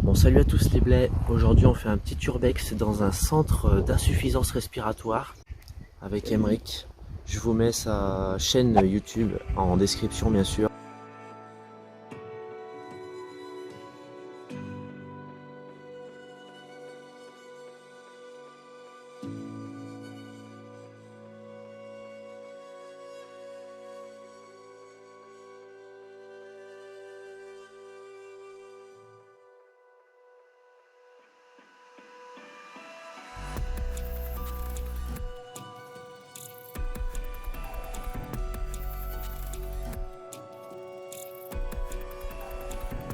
Bon, salut à tous les blés. Aujourd'hui on fait un petit urbex dans un centre d'insuffisance respiratoire avec Emeric. Je vous mets sa chaîne YouTube en description bien sûr.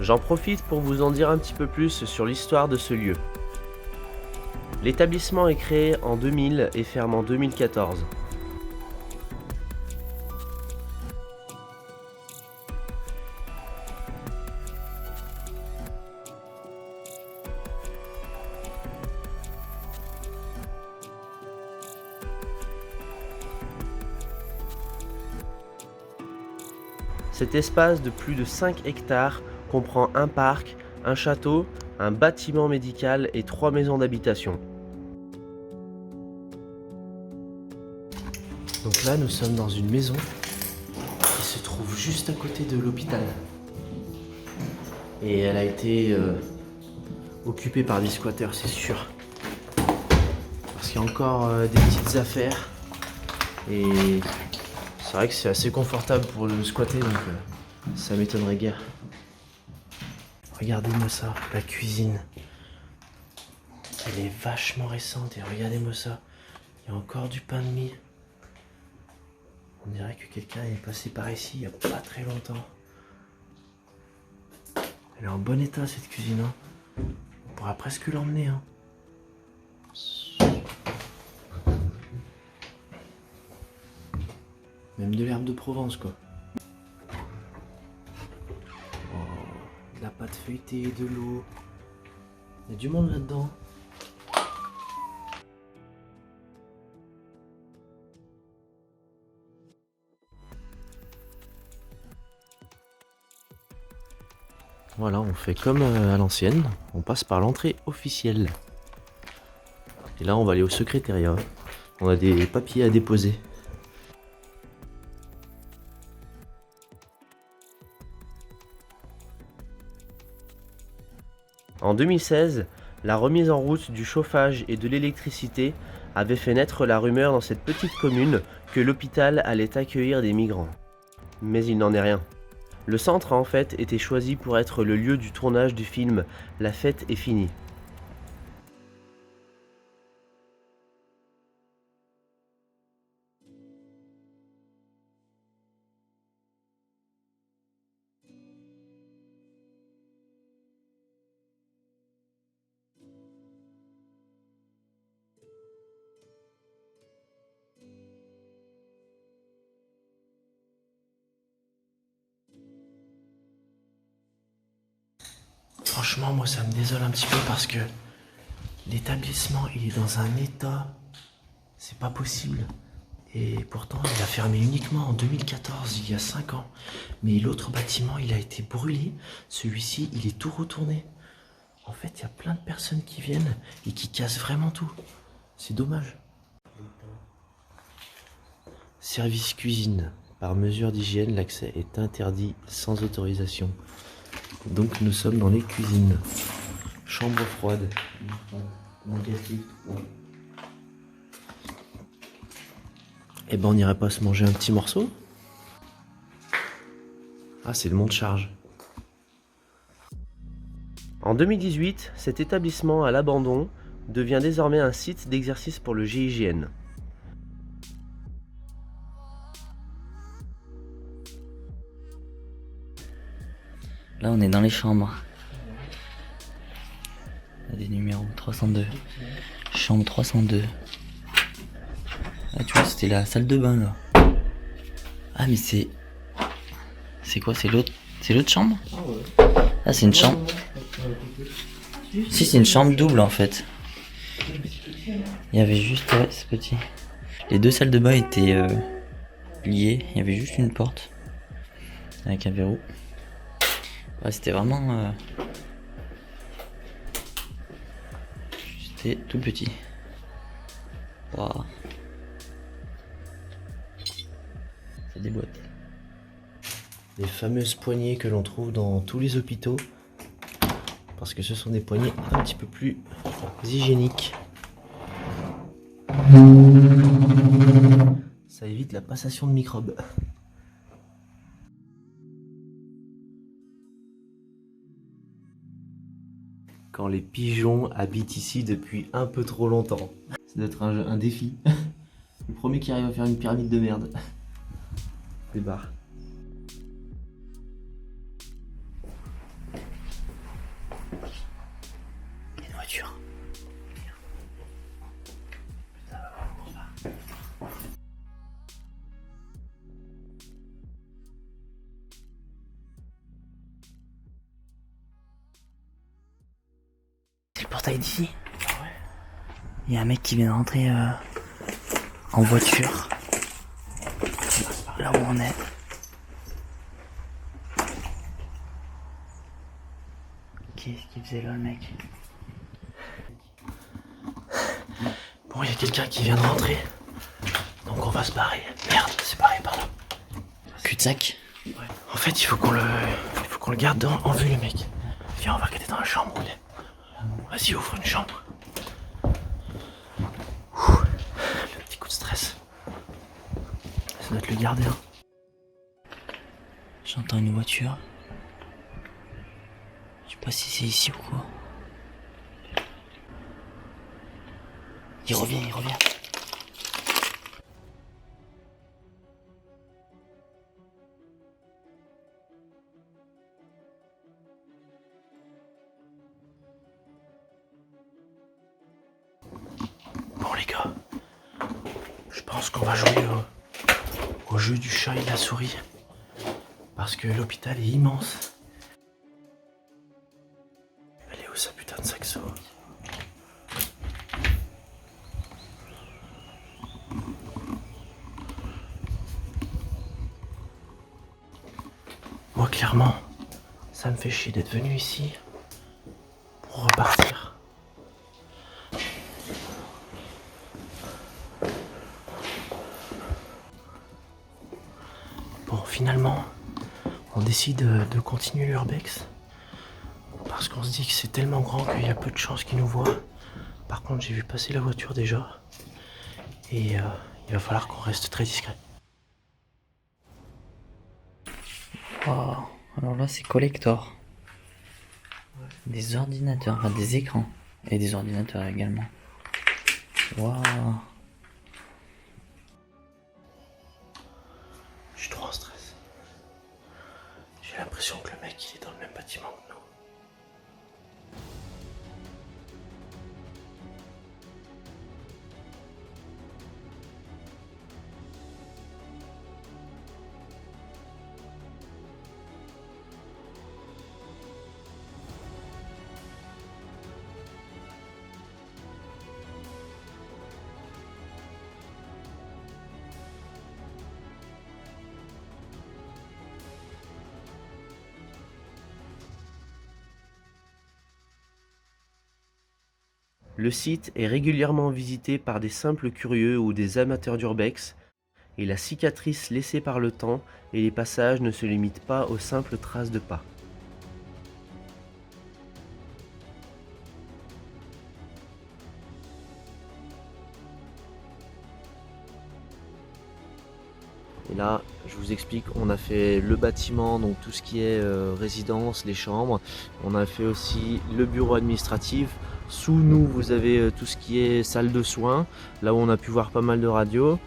J'en profite pour vous en dire un petit peu plus sur l'histoire de ce lieu. L'établissement est créé en 2000 et ferme en 2014. Cet espace de plus de 5 hectares comprend un parc, un château, un bâtiment médical et 3 maisons d'habitation. Donc là, nous sommes dans une maison qui se trouve juste à côté de l'hôpital. Et elle a été occupée par des squatteurs, c'est sûr. Parce qu'il y a encore des petites affaires. Et c'est vrai que c'est assez confortable pour le squatter, donc ça m'étonnerait guère. Regardez-moi ça, la cuisine. Elle est vachement récente et regardez-moi ça. Il y a encore du pain de mie. On dirait que quelqu'un est passé par ici il n'y a pas très longtemps. Elle est en bon état cette cuisine. Hein. On pourra presque l'emmener. Hein. Même de l'herbe de Provence quoi. Oh, de la pâte feuilletée, de l'eau. Il y a du monde là-dedans. Voilà, on fait comme à l'ancienne, on passe par l'entrée officielle. Et là, on va aller au secrétariat. On a des papiers à déposer. En 2016, la remise en route du chauffage et de l'électricité avait fait naître la rumeur dans cette petite commune que l'hôpital allait accueillir des migrants. Mais il n'en est rien. Le centre a en fait été choisi pour être le lieu du tournage du film La fête est finie. Franchement, moi ça me désole un petit peu parce que l'établissement il est dans un état, c'est pas possible. Et pourtant il a fermé uniquement en 2014, il y a 5 ans. Mais l'autre bâtiment il a été brûlé, celui-ci il est tout retourné. En fait il y a plein de personnes qui viennent et qui cassent vraiment tout. C'est dommage. Service cuisine. Par mesure d'hygiène, l'accès est interdit sans autorisation. Donc nous sommes dans les cuisines. Chambre froide. Et ben on n'irait pas se manger un petit morceau? Ah, c'est le monte-charge. En 2018, cet établissement à l'abandon devient désormais un site d'exercice pour le GIGN. Là, on est dans les chambres. Il y a des numéros 302. Chambre 302. Ah, tu vois, c'était la salle de bain là. Ah, mais c'est. C'est quoi? C'est l'autre chambre? Ah, c'est une chambre. Si, c'est une chambre double en fait. Il y avait juste. Ouais, c'est petit. Les deux salles de bain étaient liées. Il y avait juste une porte. Avec un verrou. Ouais, c'était vraiment C'est tout petit. Waouh. Ça déboîte. Les fameuses poignées que l'on trouve dans tous les hôpitaux. Parce que ce sont des poignées un petit peu plus hygiéniques. Ça évite la passation de microbes. Quand les pigeons habitent ici depuis un peu trop longtemps. Ça doit être un défi. Le premier qui arrive à faire une pyramide de merde. Des barres. Une voiture. C'est le portail d'ici. Il y a un mec qui vient de rentrer en voiture. Là où on est. Qu'est-ce qu'il faisait là, le mec? Bon, il y a quelqu'un qui vient de rentrer. Donc on va se barrer. Merde, c'est barré par là. Cul-de-sac. Ouais. En fait, il faut qu'on le garde en vue, le mec. Viens, on va regarder dans la chambre où il est. Vas-y, ouvre une chambre. Ouh, le petit coup de stress. Ça doit être le gardien. J'entends une voiture. Je sais pas si c'est ici ou quoi. Il revient, il revient. Bon, les gars, je pense qu'on va jouer au jeu du chat et la souris. Parce que l'hôpital est immense. Elle est où sa putain de saxo? Moi, clairement, ça me fait chier d'être venu ici pour repartir. Bon, finalement, on décide de continuer l'urbex parce qu'on se dit que c'est tellement grand qu'il y a peu de chances qu'ils nous voient. Par contre, j'ai vu passer la voiture déjà et il va falloir qu'on reste très discret. Wow. Alors là, c'est collector. Des ordinateurs, enfin des écrans. Et des ordinateurs également. Waouh. Je suis trop en stress. J'ai l'impression que le mec il est dans le même bâtiment que nous. Le site est régulièrement visité par des simples curieux ou des amateurs d'urbex, et la cicatrice laissée par le temps et les passages ne se limitent pas aux simples traces de pas. Et là, je vous explique, on a fait le bâtiment, donc tout ce qui est résidence, les chambres. On a fait aussi le bureau administratif. Sous nous, vous avez tout ce qui est salle de soins, là où on a pu voir pas mal de radios.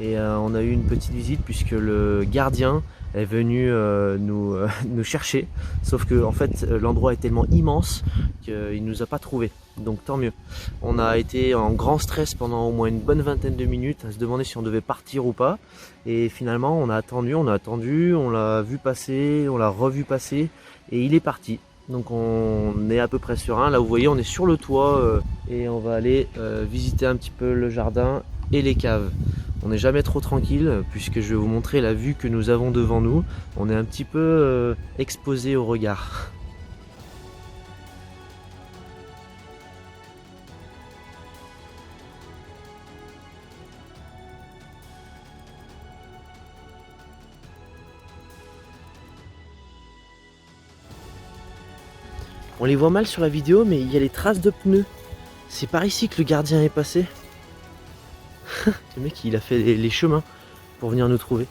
Et on a eu une petite visite puisque le gardien est venu nous chercher. Sauf que en fait, l'endroit est tellement immense qu'il ne nous a pas trouvés. Donc tant mieux. On a été en grand stress pendant au moins une bonne vingtaine de minutes à se demander si on devait partir ou pas. Et finalement, on a attendu, on l'a vu passer, on l'a revu passer et il est parti. Donc on est à peu près serein. Là vous voyez, on est sur le toit et on va aller visiter un petit peu le jardin et les caves. On n'est jamais trop tranquille puisque je vais vous montrer la vue que nous avons devant nous. On est un petit peu exposé au regard. On les voit mal sur la vidéo, mais il y a les traces de pneus. C'est par ici que le gardien est passé. Le mec, il a fait les chemins pour venir nous trouver.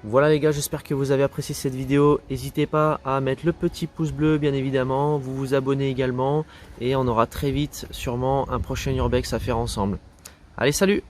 Voilà les gars, j'espère que vous avez apprécié cette vidéo. N'hésitez pas à mettre le petit pouce bleu bien évidemment, vous vous abonnez également et on aura très vite sûrement un prochain Urbex à faire ensemble. Allez, salut!